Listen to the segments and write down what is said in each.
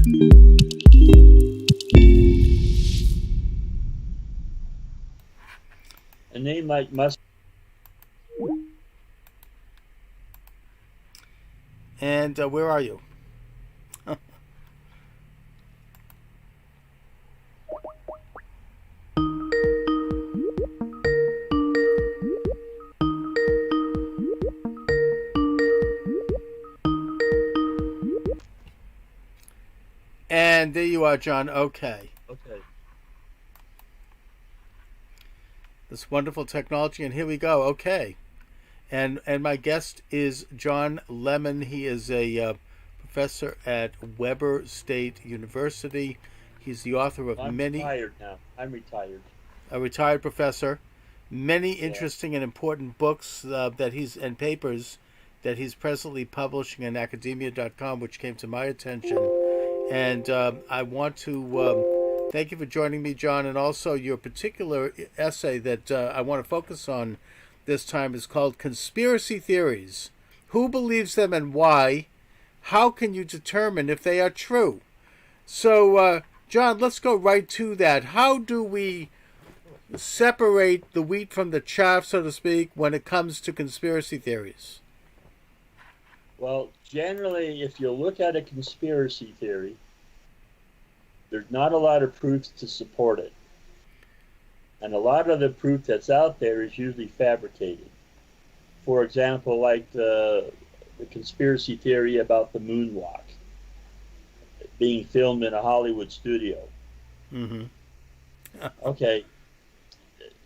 A name like Musk. And where are you? And there you are, John. Okay. Okay. This wonderful technology, and here we go. Okay. And my guest is John Lemon. He is a professor at Weber State University. He's the author of I'm many, retired now. I'm retired. a retired professor, many Yeah. interesting and important books that he's and papers that he's presently publishing in academia.com, which came to my attention. And I want to thank you for joining me, John, and also your particular essay that I want to focus on this time is called Conspiracy Theories. Who believes them and why? How can you determine if they are true? So, John, let's go right to that. How do we separate the wheat from the chaff, so to speak, when it comes to conspiracy theories? Well, generally, if you look at a conspiracy theory, there's not a lot of proofs to support it. And a lot of the proof that's out there is usually fabricated. For example, like the conspiracy theory about the moonwalk being filmed in a Hollywood studio. Mm-hmm. Okay,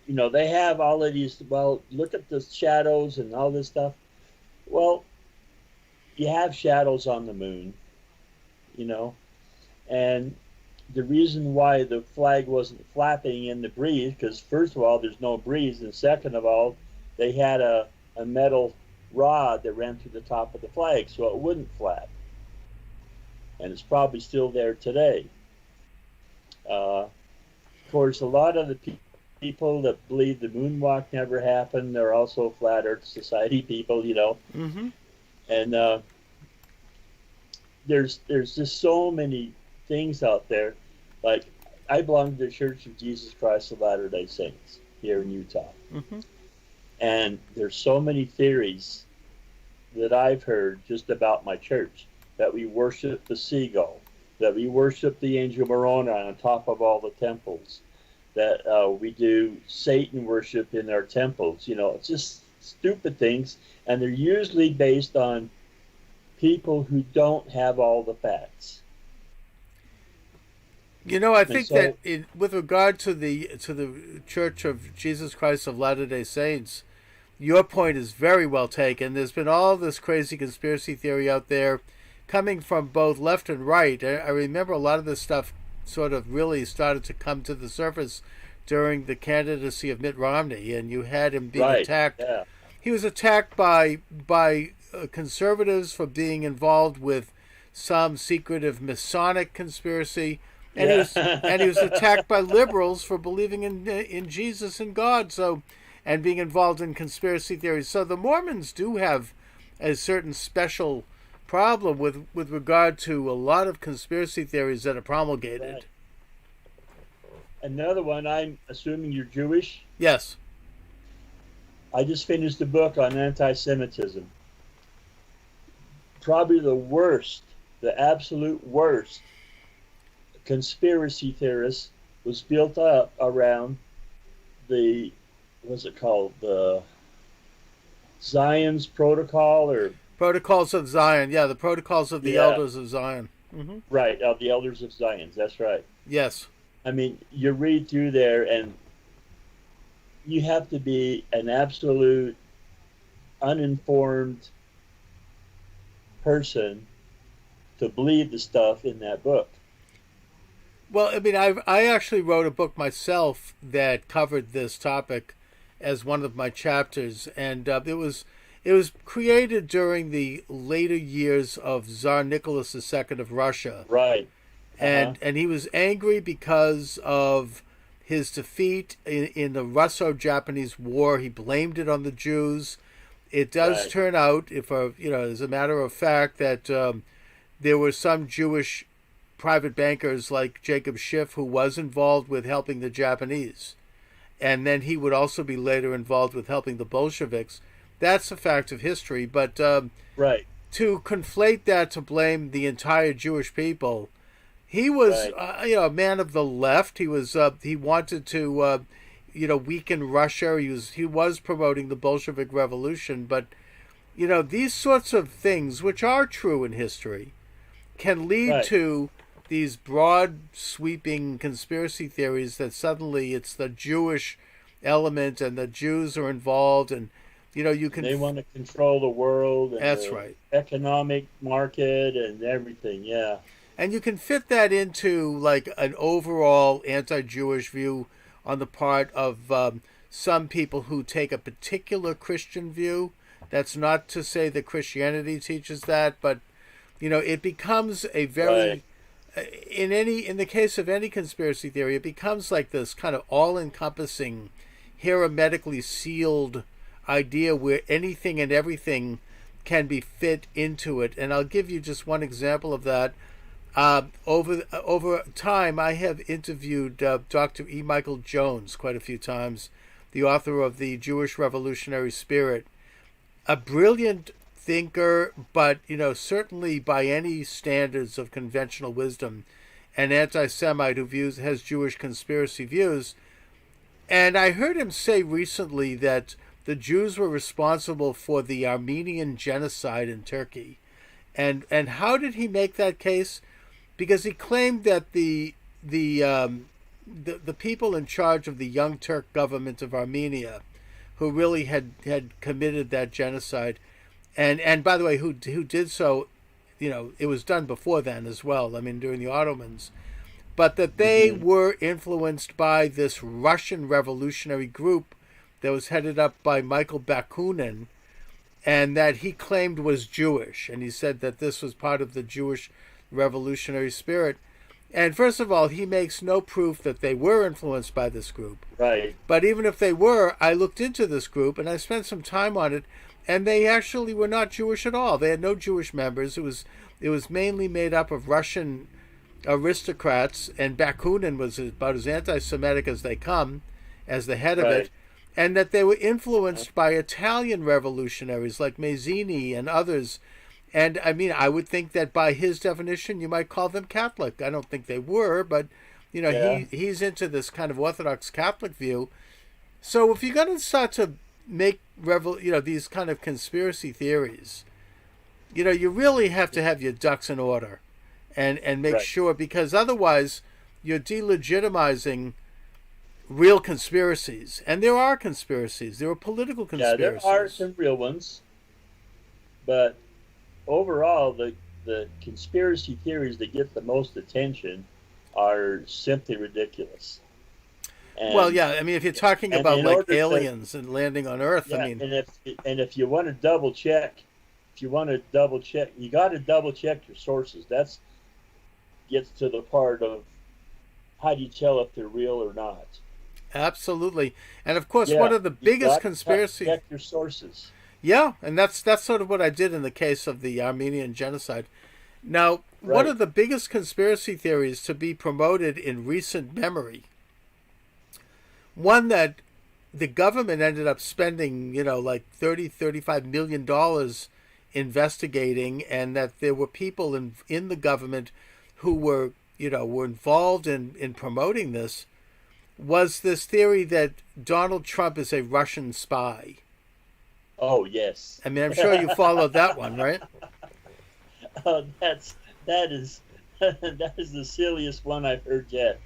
they have all of these, well, look at the shadows and all this stuff. Well, you have shadows on the moon, and the reason why the flag wasn't flapping in the breeze, because first of all, there's no breeze, and second of all, they had a metal rod that ran through the top of the flag so it wouldn't flap. And it's probably still there today. Of course, a lot of the people that believe the moonwalk never happened, they're also Flat Earth Society people, Mm-hmm. and there's just so many things out there. Like, I belong to the Church of Jesus Christ of Latter-day Saints here in Utah. Mm-hmm. And there's so many theories that I've heard just about my church, that we worship the seagull, that we worship the angel Moroni on top of all the temples, that we do Satan worship in our temples. It's just stupid things, and they're usually based on people who don't have all the facts. I And think so, that with regard to the Church of Jesus Christ of Latter-day Saints, your point is very well taken. There's been all this crazy conspiracy theory out there coming from both left and right. I remember a lot of this stuff sort of really started to come to the surface during the candidacy of Mitt Romney, and you had him being right, attacked. yeah, He was attacked by conservatives for being involved with some secretive Masonic conspiracy, and he was yeah. attacked by liberals for believing in Jesus and God. So, and being involved in conspiracy theories. So the Mormons do have a certain special problem with regard to a lot of conspiracy theories that are promulgated. Right. Another one, I'm assuming you're Jewish. Yes. I just finished a book on anti-Semitism. Probably the absolute worst conspiracy theorist was built up around the, what's it called, the Zion's Protocol, or Protocols of Zion. Yeah, the Protocols of the yeah, Elders of Zion. Mm-hmm. right, of the Elders of Zion. That's right. Yes. I mean, you read through there, and you have to be an absolute uninformed person to believe the stuff in that book. Well, I mean, I actually wrote a book myself that covered this topic as one of my chapters, and it was created during the later years of Tsar Nicholas II of Russia, Right. Uh-huh. and he was angry because of his defeat in the Russo-Japanese War. He blamed it on the Jews. It does Right. turn out, as a matter of fact, that there were some Jewish private bankers like Jacob Schiff, who was involved with helping the Japanese. And then he would also be later involved with helping the Bolsheviks. That's a fact of history. But Right. to conflate that to blame the entire Jewish people, he was, Right. a man of the left. He wanted to, weaken Russia. He was promoting the Bolshevik Revolution. But these sorts of things, which are true in history, can lead Right. to these broad, sweeping conspiracy theories that suddenly it's the Jewish element and the Jews are involved, and you can. They want to control the world and That's the right. economic market and everything. Yeah. And you can fit that into like an overall anti-Jewish view on the part of some people who take a particular Christian view. That's not to say that Christianity teaches that, but it becomes a very Right. in the case of any conspiracy theory, it becomes like this kind of all-encompassing, hermetically sealed idea where anything and everything can be fit into it. And I'll give you just one example of that. Over time, I have interviewed Dr. E. Michael Jones quite a few times, the author of The Jewish Revolutionary Spirit, a brilliant thinker, but certainly by any standards of conventional wisdom, an anti-Semite who has Jewish conspiracy views. And I heard him say recently that the Jews were responsible for the Armenian genocide in Turkey. And how did he make that case? Because he claimed that the people in charge of the Young Turk government of Armenia, who really had committed that genocide, and by the way, who did so, it was done before then as well. I mean, during the Ottomans, but that they were influenced by this Russian revolutionary group that was headed up by Michael Bakunin, and that he claimed was Jewish, and he said that this was part of the Jewish revolutionary spirit. And first of all, he makes no proof that they were influenced by this group. Right. But even if they were, I looked into this group and I spent some time on it, and they actually were not Jewish at all. They had no Jewish members. It was mainly made up of Russian aristocrats, and Bakunin was about as anti-Semitic as they come, as the head of Right. it, and that they were influenced by Italian revolutionaries like Mazzini and others. And I mean, I would think that by his definition, you might call them Catholic. I don't think they were, but Yeah. he's into this kind of Orthodox Catholic view. So if you're going to start to make these kind of conspiracy theories, you really have to have your ducks in order, and make Right. sure, because otherwise you're delegitimizing real conspiracies. And there are conspiracies. There are political Yeah, conspiracies. there are some real ones, but overall, the conspiracy theories that get the most attention are simply ridiculous. Well, And yeah, I mean, if you're talking and about in like order to aliens and landing on Earth, I yeah, mean, and if you want to double check, you got to double check your sources. That's gets to the part of how do you tell if they're real or not. absolutely. And of course, one Yeah, of the you biggest got to conspiracy, check your sources. yeah, and that's sort of what I did in the case of the Armenian genocide. Now, one Right. of the biggest conspiracy theories to be promoted in recent memory, one that the government ended up spending, like $35 million investigating, and that there were people in the government who were involved in promoting this, was this theory that Donald Trump is a Russian spy. Oh yes. I mean, I'm sure you followed that one, right? Oh, that is that is the silliest one I've heard yet.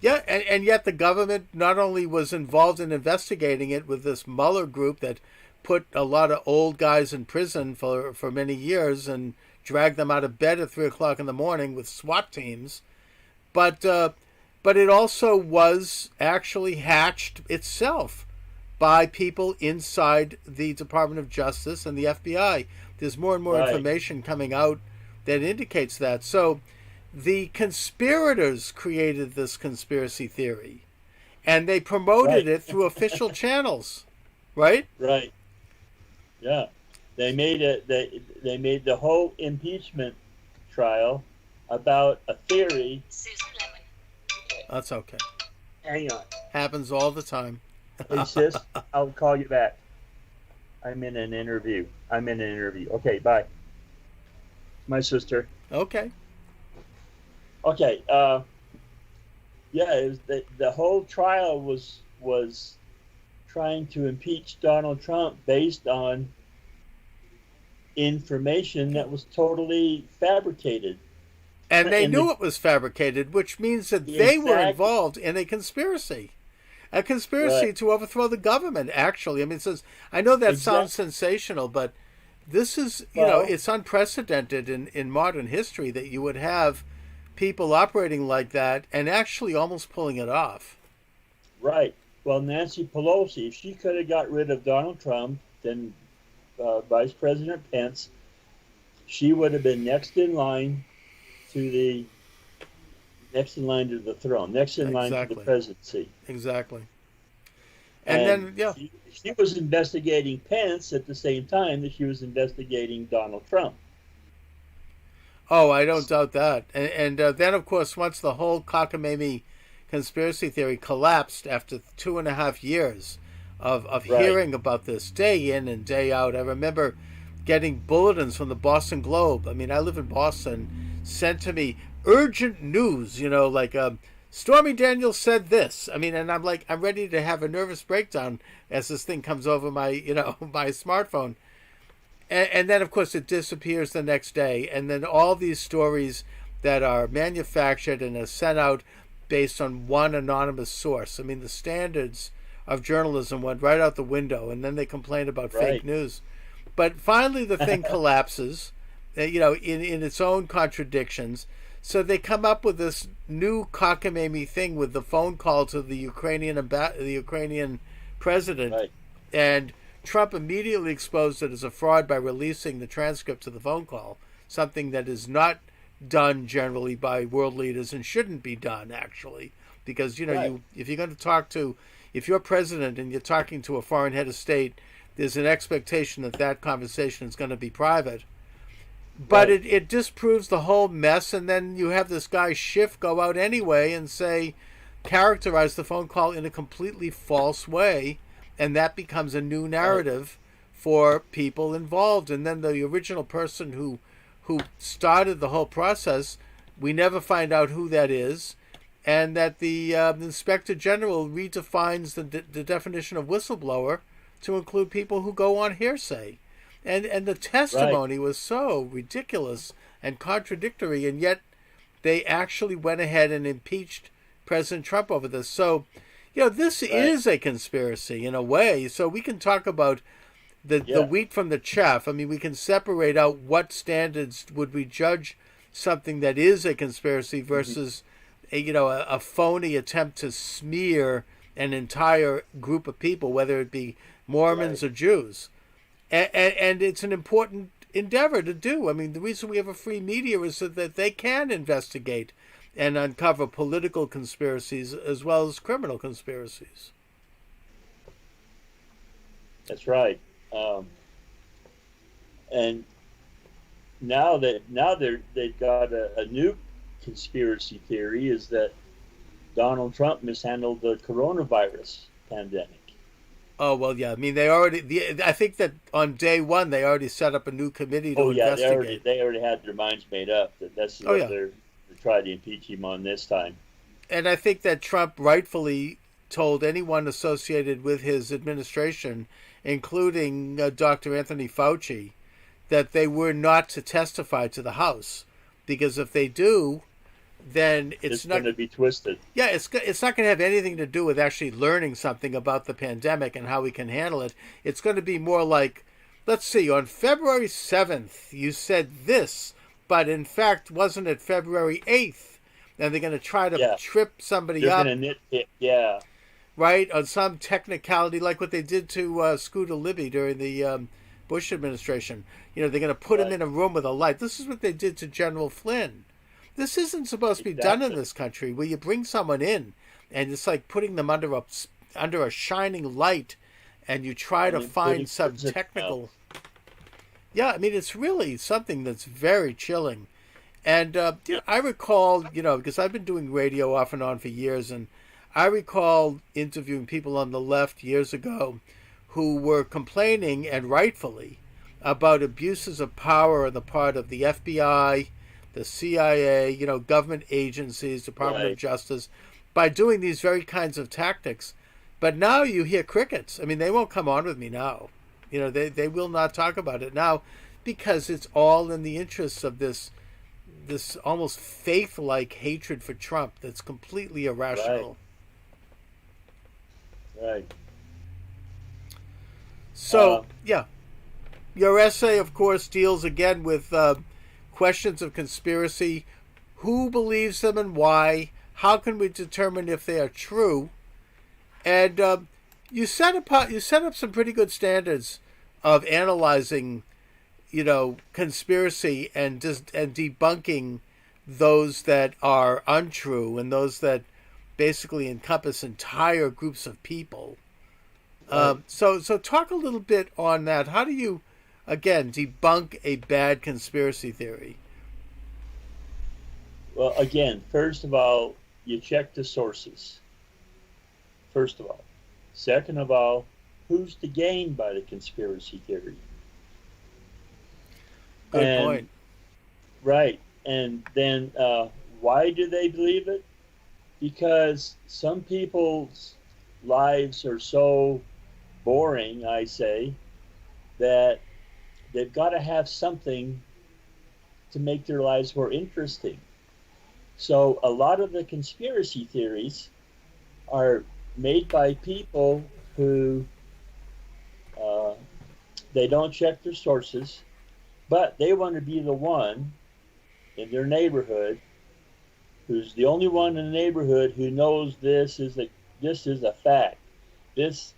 Yeah, and yet the government not only was involved in investigating it with this Mueller group that put a lot of old guys in prison for many years and dragged them out of bed at 3 o'clock in the morning with SWAT teams, but it also was actually hatched itself by people inside the Department of Justice and the FBI. There's more and more Right. information coming out that indicates that. So the conspirators created this conspiracy theory, and they promoted Right. it through official channels, right? Right. Yeah. They made the whole impeachment trial about a theory. That's okay. Hang on. Happens all the time. Hey, sis, I'll call you back. I'm in an interview. Okay, bye. My sister. Okay. Okay. Yeah, it was the whole trial was trying to impeach Donald Trump based on information that was totally fabricated. And they And knew it was fabricated, which means that they were exact involved in a conspiracy. A conspiracy right, to overthrow the government, actually. I mean, it says, I know that sounds exact. sensational, but this is, Well, it's unprecedented in modern history that you would have people operating like that and actually almost pulling it off. right. Well, Nancy Pelosi, if she could have got rid of Donald Trump, then Vice President Pence, she would have been to the next in line to the throne, next in line to the Exactly. presidency. Exactly. And And then, yeah. she was investigating Pence at the same time that she was investigating Donald Trump. Oh, I don't doubt that. And then, of course, once the whole cockamamie conspiracy theory collapsed after 2.5 years of Right. hearing about this day in and day out, I remember getting bulletins from the Boston Globe. I mean, I live in Boston, sent to me urgent news, like Stormy Daniels said this. I mean, and I'm like, I'm ready to have a nervous breakdown as this thing comes over my, my smartphone. And then, of course, it disappears the next day. And then all these stories that are manufactured and are sent out based on one anonymous source. I mean, the standards of journalism went right out the window. And then they complain about fake Right. news. But finally, the thing collapses, in its own contradictions. So they come up with this new cockamamie thing with the phone call to the Ukrainian president, Right. and Trump immediately exposed it as a fraud by releasing the transcripts of the phone call, something that is not done generally by world leaders and shouldn't be done, actually, because Right. if you're going to if you're president and you're talking to a foreign head of state, there's an expectation that that conversation is going to be private. But Right. it disproves the whole mess, and then you have this guy Schiff go out anyway and characterize the phone call in a completely false way, and that becomes a new Right. narrative for people involved. And then the original person who started the whole process, we never find out who that is, and that the inspector general redefines the definition of whistleblower to include people who go on hearsay. And the Right. testimony was so ridiculous and contradictory, and yet they actually went ahead and impeached President Trump over this. So, this Right. is a conspiracy in a way. So we can talk about the Yeah. wheat from the chaff. I mean, we can separate out what standards would we judge something that is a conspiracy Hmm. versus a phony attempt to smear an entire group of people, whether it be Right. Mormons or Jews. And it's an important endeavor to do. I mean, the reason we have a free media is so that they can investigate and uncover political conspiracies as well as criminal conspiracies. That's right. And now they've got a new conspiracy theory is that Donald Trump mishandled the coronavirus pandemic. Oh well, yeah. I mean, they already. I think that on day one they already set up a new committee to Oh yeah, investigate. they already had their minds made up that this is Oh what yeah, they're trying to impeach him on this time. and I think that Trump rightfully told anyone associated with his administration, including Dr. Anthony Fauci, that they were not to testify to the House, because if they do, then it's It's not. going to be twisted. Yeah, it's not going to have anything to do with actually learning something about the pandemic and how we can handle it. It's going to be more like, let's see, on February 7th, you said this, but in fact, wasn't it February 8th? And they're going to try to Yeah, trip somebody they're up, going to nitpick. Yeah, right, on some technicality, like what they did to Scooter Libby during the Bush administration. They're going to put him right. in a room with a light. This is what they did to General Flynn. This isn't supposed to be done in Exactly. this country, where you bring someone in and it's like putting them under a shining light, and you try And to then putting find some words in their mouth. technical. Yeah, I mean, it's really something that's very chilling. And I recall, because I've been doing radio off and on for years, and I recall interviewing people on the left years ago who were complaining, and rightfully, about abuses of power on the part of the FBI, the CIA, government agencies, Department of Right. Justice, by doing these very kinds of tactics. But now you hear crickets. I mean, they won't come on with me now. They will not talk about it now because it's all in the interests of this almost faith-like hatred for Trump that's completely Right. irrational. Right. So, Uh, yeah, your essay, of course, deals again with questions of conspiracy. Who believes them and why? How can we determine if they are true? And you set up some pretty good standards of analyzing, conspiracy and debunking those that are untrue and those that basically encompass entire groups of people. right. So talk a little bit on that. How do you, again, debunk a bad conspiracy theory? Well, again, first of all, you check the sources. First of all. Second of all, who's to gain by the conspiracy theory? Good And point. right. And then why do they believe it? Because some people's lives are so boring, I say, that they've got to have something to make their lives more interesting. So a lot of the conspiracy theories are made by people who uh, they don't check their sources, but they want to be the one in their neighborhood who's the only one in the neighborhood who knows this is a fact. This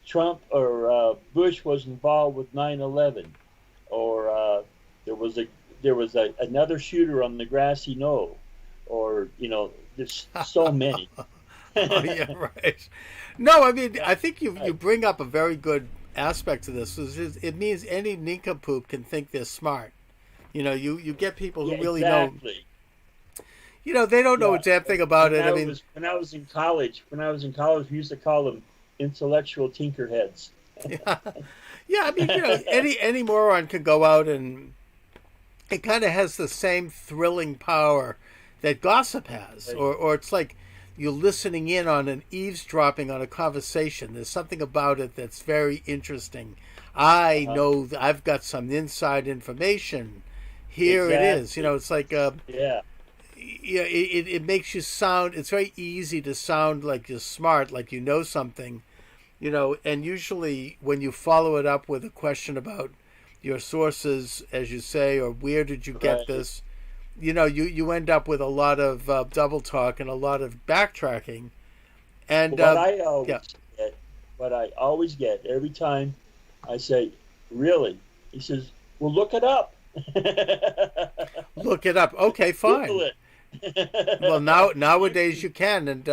Trump or Bush was involved with 9/11, or there was a another shooter on the grassy knoll, or there's so many. Oh yeah, right. No, I mean I think you Right. bring up a very good aspect to this. It means any nincompoop can think they're smart. You get people who Yeah, really know. exactly. They don't know a Yeah. damn thing about When it. I I mean, was when I was in college, we used to call them intellectual tinkerheads. yeah, yeah. I mean, any moron can go out and it kind of has the same thrilling power that gossip has, Right. or it's like you're listening in on an eavesdropping on a conversation. There's something about it that's very interesting. I Uh-huh. know that I've got some inside information. Here it is. Exactly. It's like Yeah. it makes you sound. It's very easy to sound like you're smart, like you know something. And usually when you follow it up with a question about your sources, as you say, or where did you get Right. this, you end up with a lot of double talk and a lot of backtracking. And What I yeah, always get, what I always get every time I say, "Really?" He says, "Well, look it up. look it up. Okay, Google fine. Well, it." nowadays you can, and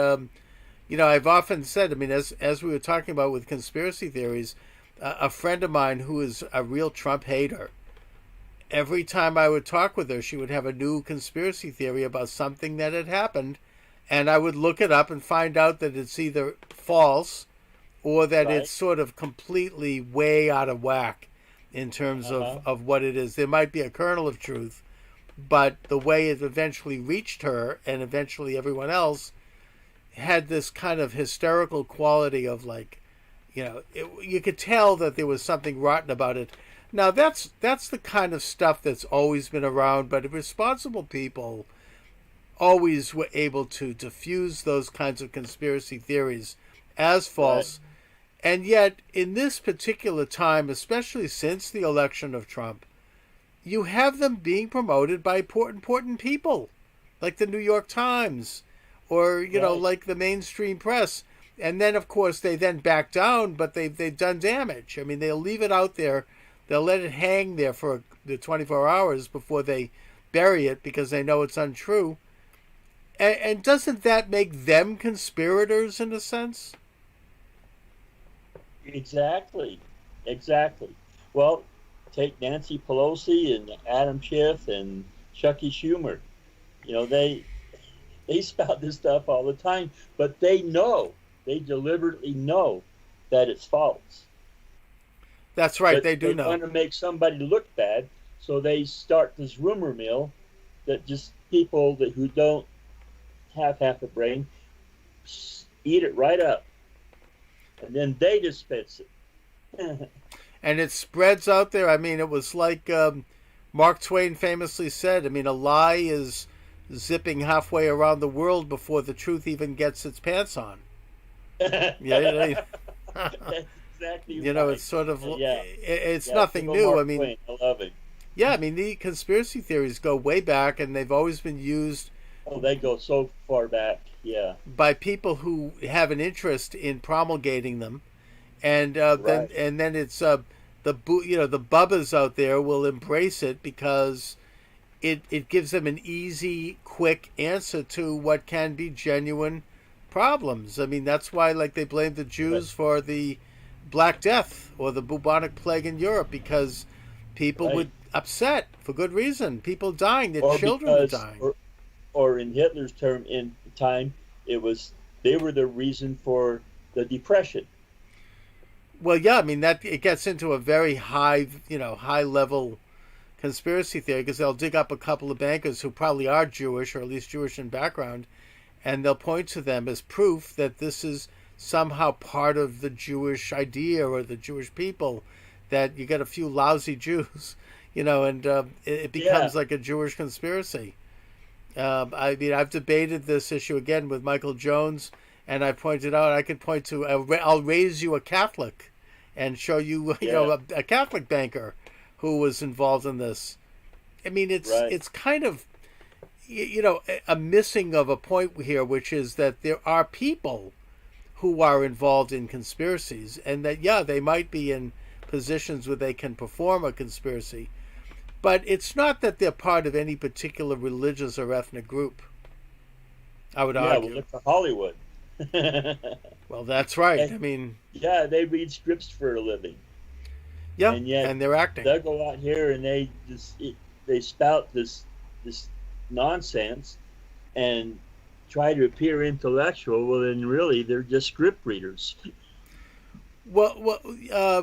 I've often said, I mean, as we were talking about with conspiracy theories, a friend of mine who is a real Trump hater. Every time I would talk with her, she would have a new conspiracy theory about something that had happened, and I would look it up and find out that it's either false or that Right. it's sort of completely way out of whack in terms Uh-huh. of what it is. There might be a kernel of truth, but the way it eventually reached her and eventually everyone else had this kind of hysterical quality of like, you could tell that there was something rotten about it. Now that's the kind of stuff that's always been around, but responsible people always were able to diffuse those kinds of conspiracy theories as Right. false. And yet, in this particular time, especially since the election of Trump, you have them being promoted by important people, like the New York Times, or Right. like the mainstream press. And then, of course, they then back down, but they've done damage. I mean, they'll leave it out there, they'll let it hang there for the 24 hours before they bury it because they know it's untrue. And doesn't that make them conspirators in a sense? Exactly. Exactly. Well, take Nancy Pelosi and Adam Schiff and Chucky Schumer. You know, they spout this stuff all the time, but they deliberately know that it's false. That's right. But They do they know. want to make somebody look bad, so they start this rumor mill that just people that who don't have half a brain eat it right up, and then they dispense it. And it spreads out there. I mean, it was like Mark Twain famously said. I mean, a lie is zipping halfway around the world before the truth even gets its pants on. Yeah, That's exactly you know, right. it's sort of Yeah, it's yeah. nothing Typical new. I Mark mean, Twain. I love him. yeah, I mean, the conspiracy theories go way back, and they've always been used Oh, they go so far back. Yeah, by people who have an interest in promulgating them, and right. then it's the bubbas out there will embrace it because it gives them an easy, quick answer to what can be genuine problems. I mean, that's why like they blame the Right. Jews for the Black Death or the bubonic plague in Europe because people were Right. upset for good reason. People dying, their Or children were because, dying. or in Hitler's term in time, it was they were the reason for the depression. Well, yeah, I mean that it gets into a very high, high level conspiracy theory because they'll dig up a couple of bankers who probably are Jewish or at least Jewish in background, and they'll point to them as proof that this is somehow part of the Jewish idea or the Jewish people. That you get a few lousy Jews, and it Yeah. becomes like a Jewish conspiracy. I mean, I've debated this issue again with Michael Jones, and I pointed out I could point to I'll raise you a Catholic, and show you Yeah. a Catholic banker who was involved in this. I mean, Right. it's kind of a missing of a point here, which is that there are people who are involved in conspiracies, and that yeah, they might be in positions where they can perform a conspiracy, but it's not that they're part of any particular religious or ethnic group. I would Yeah. Well, argue. look for Hollywood. Well, that's right. And, I mean, yeah, they read scripts for a living, yeah, and yet and they're acting. they'll go out here and they spout this nonsense and try to appear intellectual. Well, then really they're just script readers. Well, uh,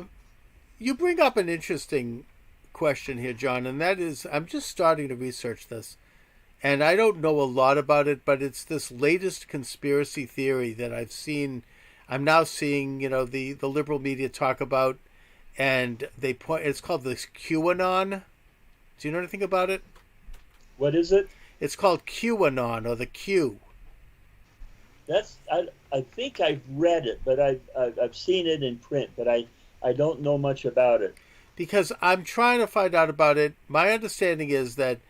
you bring up an interesting question here, John, and that is I'm just starting to research this. And I don't know a lot about it, but it's this latest conspiracy theory that I've seen. I'm now seeing, the liberal media talk about, and they point. It's called the QAnon. Do you know anything about it? What is it? It's called QAnon or the Q. I think I've read it, but I've seen it in print, but I don't know much about it. Because I'm trying to find out about it. My understanding is that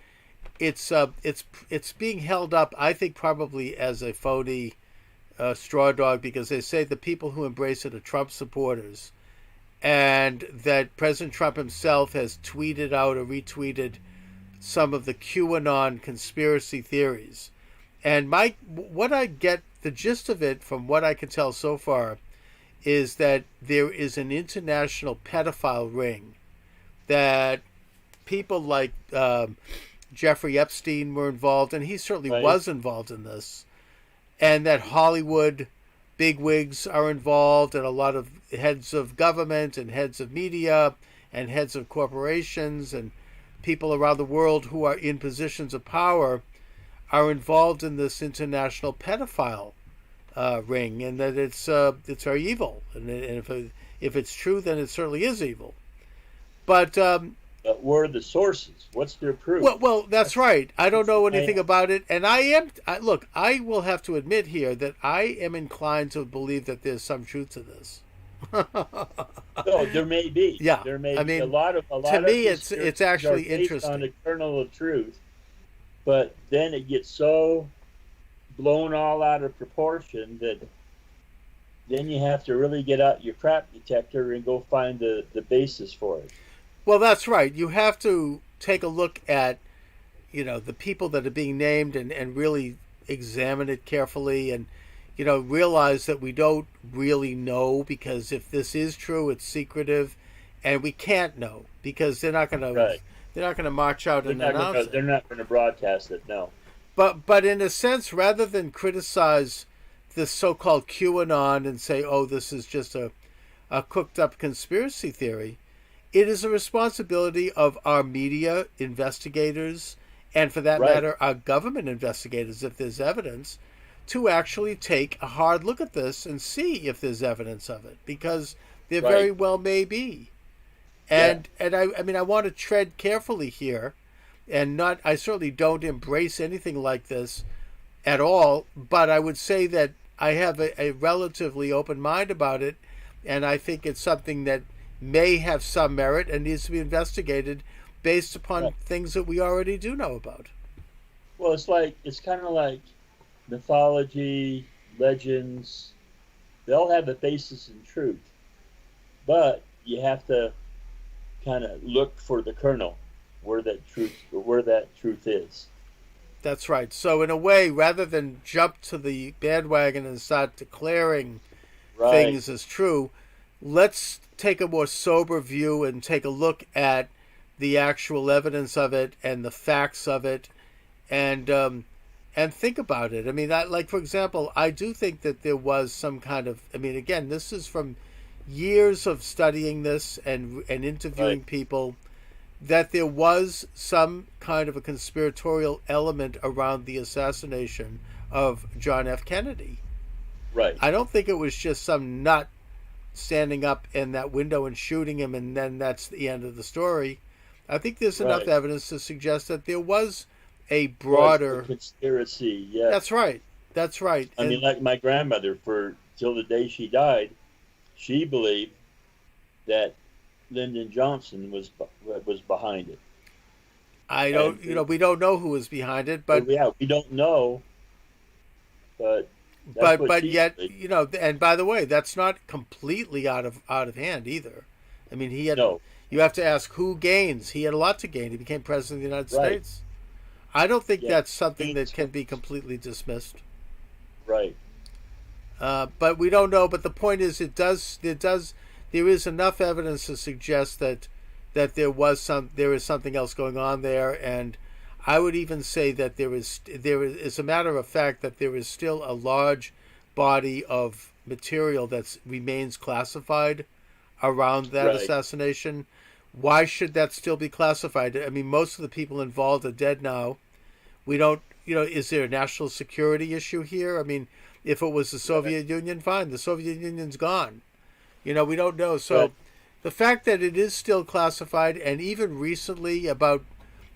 it's being held up. I think probably as a phony straw dog because they say the people who embrace it are Trump supporters, and that President Trump himself has tweeted out or retweeted some of the QAnon conspiracy theories. And what I get the gist of it from what I can tell so far is that there is an international pedophile ring that people like Jeffrey Epstein were involved, and he certainly Right? was involved in this, and that Hollywood bigwigs are involved, and a lot of heads of government and heads of media and heads of corporations and people around the world who are in positions of power are involved in this international pedophile ring, and that it's very evil, and if it's true, then it certainly is evil. But But where are the sources? What's their proof? well, that's right. I don't know I, anything about it, and look. I will have to admit here that I am inclined to believe that there's some truth to this. no, there may be. Yeah, There may I be mean, a to lot of me, it's conspiracies are actually based on interesting. a kernel of truth, but then it gets so blown all out of proportion that then you have to really get out your crap detector and go find the basis for it. Well, that's right. You have to take a look at the people that are being named and really examine it carefully and realize that we don't really know because if this is true, it's secretive, and we can't know because Right. they're not gonna march out and announce it. They're not going to broadcast it. No. but in a sense, rather than criticize this so-called QAnon and say, "Oh, this is just a cooked-up conspiracy theory," it is a responsibility of our media investigators, and for that Right. matter, our government investigators, if there's evidence, to actually take a hard look at this and see if there's evidence of it, because there very Right. well may be. Yeah. And I mean, I want to tread carefully here, and not. I certainly don't embrace anything like this at all, but I would say that I have a relatively open mind about it, and I think it's something that may have some merit and needs to be investigated based upon Right. things that we already do know about. Well, it's kind of like mythology, legends. They all have a basis in truth, but you have to kind of look for the kernel where that truth is. That's right. So, in a way, rather than jump to the bandwagon and start declaring Right. things as true, let's take a more sober view and take a look at the actual evidence of it and the facts of it, and think about it. I mean, like for example, I do think that there was some kind of. I mean, again, this is from years of studying this and Right. interviewing people, that there was some kind of a conspiratorial element around the assassination of John F. Kennedy. Right. I don't think it was just some nut standing up in that window and shooting him, and then that's the end of the story. I think there's enough Right. evidence to suggest that there was a Was a broader. conspiracy. Yeah. That's right. That's right. I mean, And like my grandmother, for till the day she died, she believed that Lyndon Johnson was behind it. I And don't, we don't know who was behind it, well, yeah, we don't know, but that's what but she yet, believed. and by the way, that's not completely out of hand either. I mean, he had. No. You have to ask who gains. He had a lot to gain. He became president of the United Right. States. I don't think Yeah. that's something that Gaines can be first. completely dismissed. Right. But we don't know. But the point is, there is enough evidence to suggest that there is something else going on there, and I would even say that as a matter of fact, that there is still a large body of material that remains classified around that Right. assassination. Why should that still be classified? I mean, most of the people involved are dead now. We don't, is there a national security issue here? I mean, if it was the Right. Soviet Union, fine. The Soviet Union's gone. We don't know. Right. So the fact that it is still classified, and even recently, about,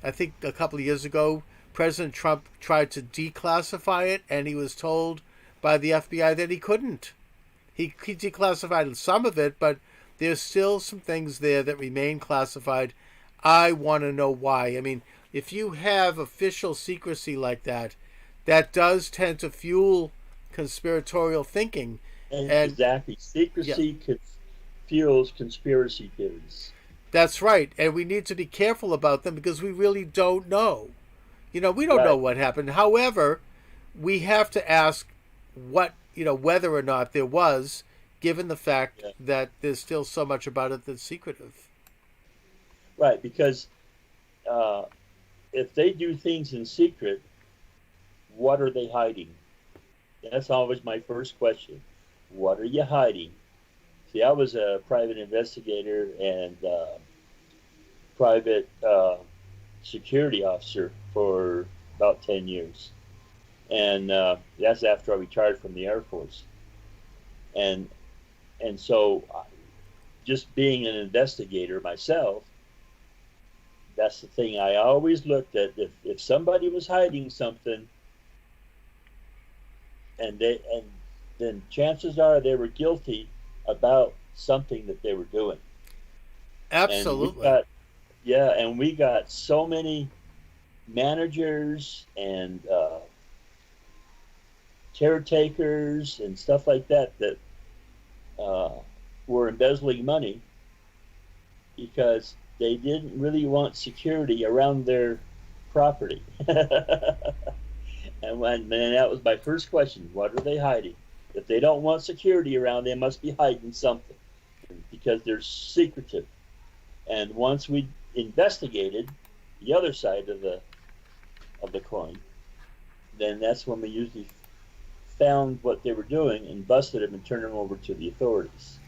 I think a couple of years ago, President Trump tried to declassify it, and he was told by the FBI that he couldn't. He declassified some of it, but there's still some things there that remain classified. I want to know why. I mean, if you have official secrecy like that, that does tend to fuel conspiratorial thinking. And And exactly, yeah, secrecy fuels conspiracy theories. that's right. And we need to be careful about them because we really don't know. We don't know Right. what happened. However, we have to ask whether or not there was, given the fact Yeah. that there's still so much about it that's secretive. Right. Because uh, if they do things in secret, what are they hiding? That's always my first question. What are you hiding? See, I was a private investigator and private security officer for about 10 years. And that's after I retired from the Air Force. And, and so just being an investigator myself, that's the thing I always looked at. If somebody was hiding something, and then chances are they were guilty about something that they were doing. And we Absolutely. got yeah, and we got so many managers and caretakers and stuff like that uh, were embezzling money because they didn't really want security around their property. And that was my first question: what are they hiding? If they don't want security around, they must be hiding something because they're secretive. And once we investigated the other side of the coin, then that's when we usually found what they were doing and busted them and turned them over to the authorities.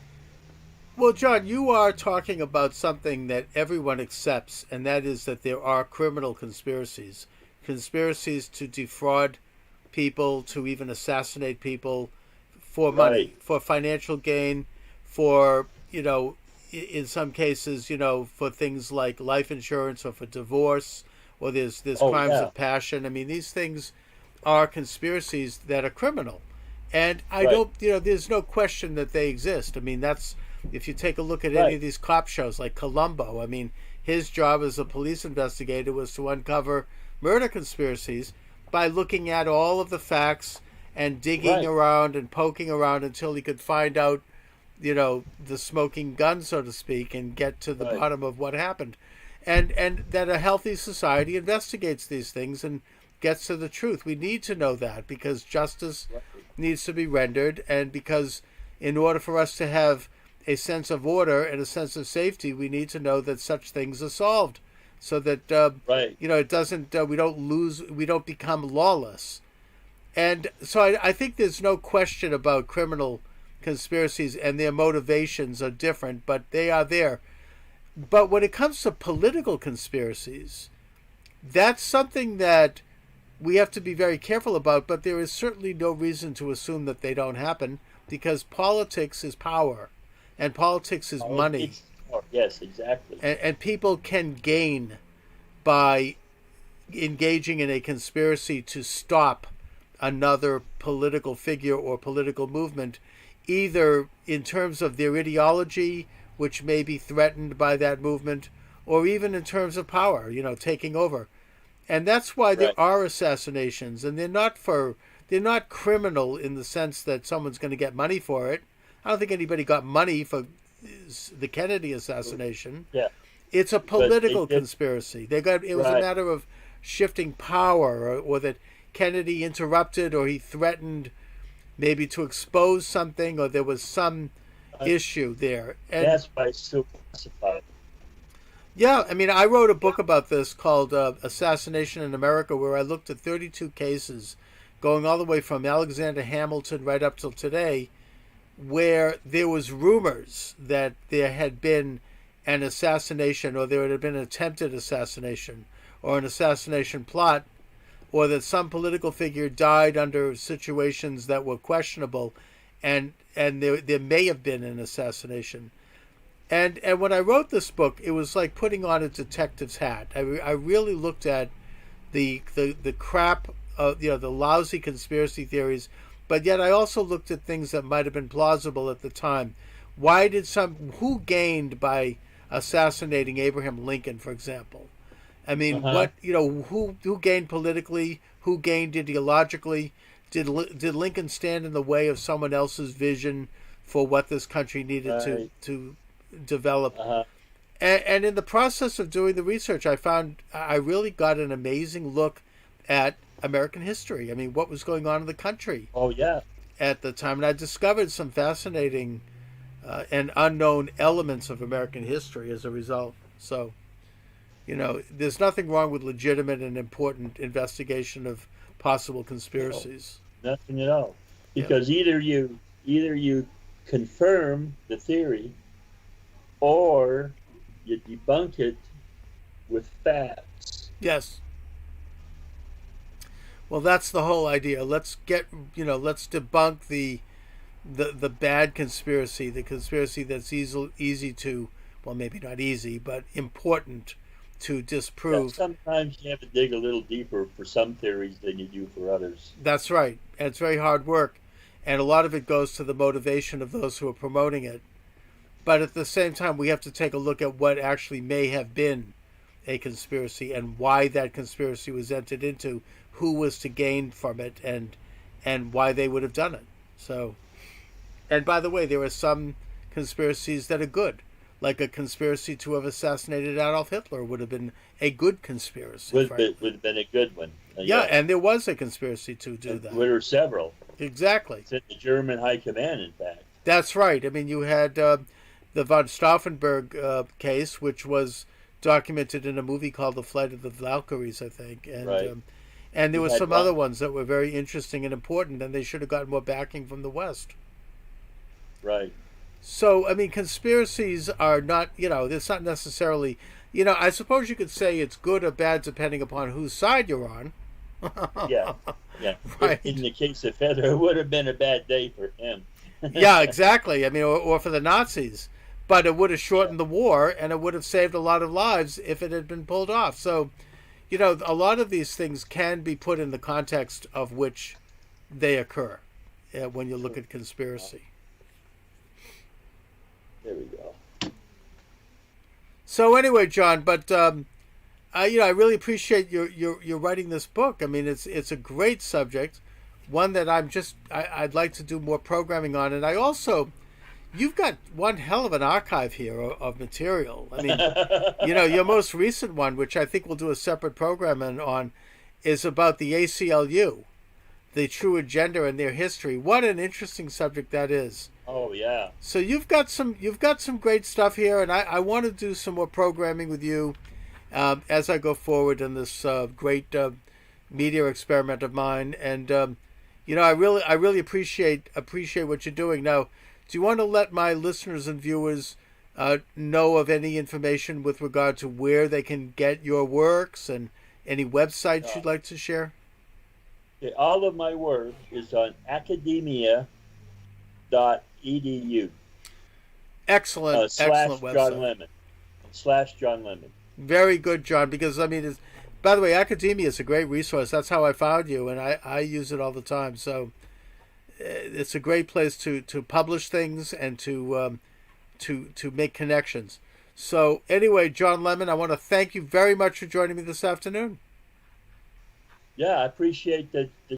Well, John, you are talking about something that everyone accepts, and that is that there are criminal conspiracies. Conspiracies to defraud people, to even assassinate people for money, Right, for financial gain, for, in some cases, for things like life insurance or for divorce, or there's oh crimes yeah, of passion. I mean, these things are conspiracies that are criminal. And I right, don't, there's no question that they exist. I mean, that's, if you take a look at any right, of these cop shows like Columbo, I mean, his job as a police investigator was to uncover murder conspiracies by looking at all of the facts and digging right, around and poking around until he could find out, the smoking gun, so to speak, and get to the right, bottom of what happened. And that a healthy society investigates these things and gets to the truth. We need to know that because justice right, needs to be rendered, and because in order for us to have a sense of order and a sense of safety, we need to know that such things are solved, so that right. it doesn't. We don't become lawless. And so I think there's no question about criminal conspiracies, and their motivations are different, but they are there. But when it comes to political conspiracies, that's something that we have to be very careful about, but there is certainly no reason to assume that they don't happen because politics is power and politics is money. Politics. Oh, yes, exactly. And people can gain by engaging in a conspiracy to stop another political figure or political movement, either in terms of their ideology, which may be threatened by that movement, or even in terms of power, taking over. And that's why there Right, are assassinations, and they're not criminal in the sense that someone's going to get money for it. I don't think anybody got money for the Kennedy assassination. yeah, It's a but they political did. conspiracy. It was a Right, matter of shifting power, or that Kennedy interrupted, or he threatened maybe to expose something, or there was some uh, issue there. And that's why it's so classified. yeah, I mean, I wrote a book about this called Assassination in America, where I looked at 32 cases going all the way from Alexander Hamilton right up till today, where there was rumors that there had been an assassination, or there had been an attempted assassination, or an assassination plot, or that some political figure died under situations that were questionable, and there may have been an assassination. And when I wrote this book, it was like putting on a detective's hat. I really looked at the crap, the lousy conspiracy theories, but yet I also looked at things that might have been plausible at the time. Who gained by assassinating Abraham Lincoln, for example? I Uh mean, huh. who gained politically? Who gained ideologically? Did Lincoln stand in the way of someone else's vision for what this country needed Right. to develop? Uh huh. And in the process of doing the research, I found I really got an amazing look at American history. I mean, what was going on in the country Oh yeah. at the time, and I discovered some fascinating and unknown elements of American history as a result. So, there's nothing wrong with legitimate and important investigation of possible No, conspiracies. nothing at all. Yeah. Because either you confirm the theory or you debunk it with facts. Yes. Well, that's the whole idea. Let's debunk the bad conspiracy, the conspiracy that's easy to, well, maybe not easy, but important to Yeah, disprove. sometimes you have to dig a little deeper for some theories than you do for others. That's right. And it's very hard work. And a lot of it goes to the motivation of those who are promoting it. But at the same time, we have to take a look at what actually may have been a conspiracy and why that conspiracy was entered into, who was to gain from it, and why they would have done it. So, and by the way, there are some conspiracies that are good, like a conspiracy to have assassinated Adolf Hitler would have been a good conspiracy, Would frankly. have been a good one. Yeah, Yeah, and there was a conspiracy to do that. there were several. Exactly. It's in the German High Command, in fact. That's right. I mean, you had the von Stauffenberg case, which was documented in a movie called The Flight of the Valkyries, I think, Right. And there We were had some other one, ones that were very interesting and important, and they should have gotten more backing from the West. right? So, I mean, conspiracies are not, it's not necessarily, I suppose you could say it's good or bad depending upon whose side you're on. Yeah, yeah. In Right. the case of Hitler, it would have been a bad day for him. Yeah, exactly. I mean, or for the Nazis. But it would have Yeah, shortened the war and it would have saved a lot of lives if it had been pulled off. So, a lot of these things can be put in the context of which they occur when you look sure. at conspiracy. There we go. So anyway, John, but I really appreciate your writing this book. I mean, it's a great subject, one that I'd like to do more programming on, and I also you've got one hell of an archive here of material. I mean, your most recent one, which I think we'll do a separate program on, is about the ACLU, the True Agenda and their history. What an interesting subject that is. Oh yeah. So you've got some great stuff here, and I want to do some more programming with you as I go forward in this great media experiment of mine. And I really appreciate what you're doing. Now, do you want to let my listeners and viewers know of any information with regard to where they can get your works and any websites Uh, you'd like to share? okay, all of my work is on academia.edu Excellent, slash excellent John website. Lemon slash John Lemon. Very good, John. Because I mean, by the way, academia is a great resource. That's how I found you, and I use it all the time. So it's a great place to publish things and to make connections. So anyway, John Lemon, I want to thank you very much for joining me this afternoon. Yeah, I appreciate the